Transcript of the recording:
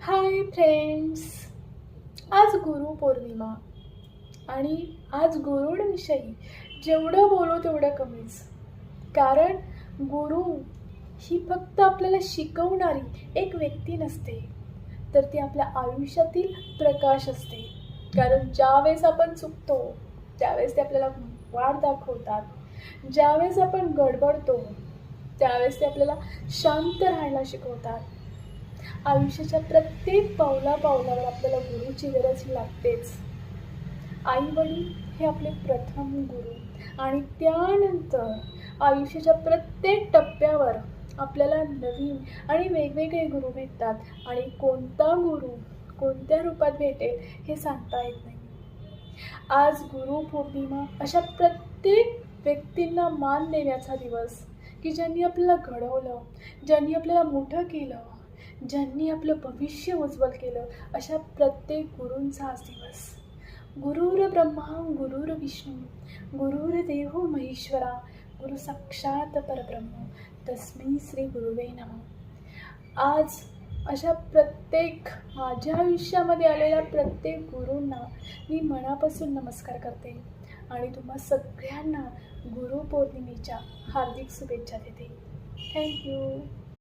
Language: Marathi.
हाय फ्रेंड्स, आज गुरुपौर्णिमा आणि आज गुरूंविषयी जेवढं बोलू तेवढं कमीच. कारण गुरु ही फक्त आपल्याला शिकवणारी एक व्यक्ती नसते, तर ती आपल्या आयुष्यातील प्रकाश असते. कारण ज्यावेळेस आपण चुकतो त्यावेळेस ते आपल्याला वाट दाखवतात. ज्यावेळेस आपण गडबडतो त्यावेळेस ते आपल्याला शांत राहायला शिकवतात. आयुष्याच्या प्रत्येक पावलापावलावर आपल्याला गुरुची गरज ही लागतेच. आई वडील हे आपले प्रथम गुरु आणि त्यानंतर आयुष्याच्या प्रत्येक टप्प्यावर आपल्याला नवीन आणि वेगवेगळे गुरु भेटतात आणि कोणता गुरु कोणत्या रूपात भेटेल हे सांगता येत नाही. आज गुरुपौर्णिमा अशा प्रत्येक व्यक्तींना मान देण्याचा दिवस, की ज्यांनी आपल्याला घडवलं, ज्यांनी आपल्याला मोठं केलं, ज्यांनी आपलं भविष्य उज्ज्वल केलं, अशा प्रत्येक गुरूंचा आज दिवस. गुरुर ब्रह्मा गुरुर विष्णू गुरुर्देव महेश्वरा गुरु साक्षात परब्रह्म तस्मै श्री गुरुवे नमः. आज अशा प्रत्येक माझ्या आयुष्यामध्ये आलेल्या प्रत्येक गुरूंना मी मनापासून नमस्कार करते आणि तुम्हा सगळ्यांना गुरुपौर्णिमेच्या हार्दिक शुभेच्छा देते. थँक्यू.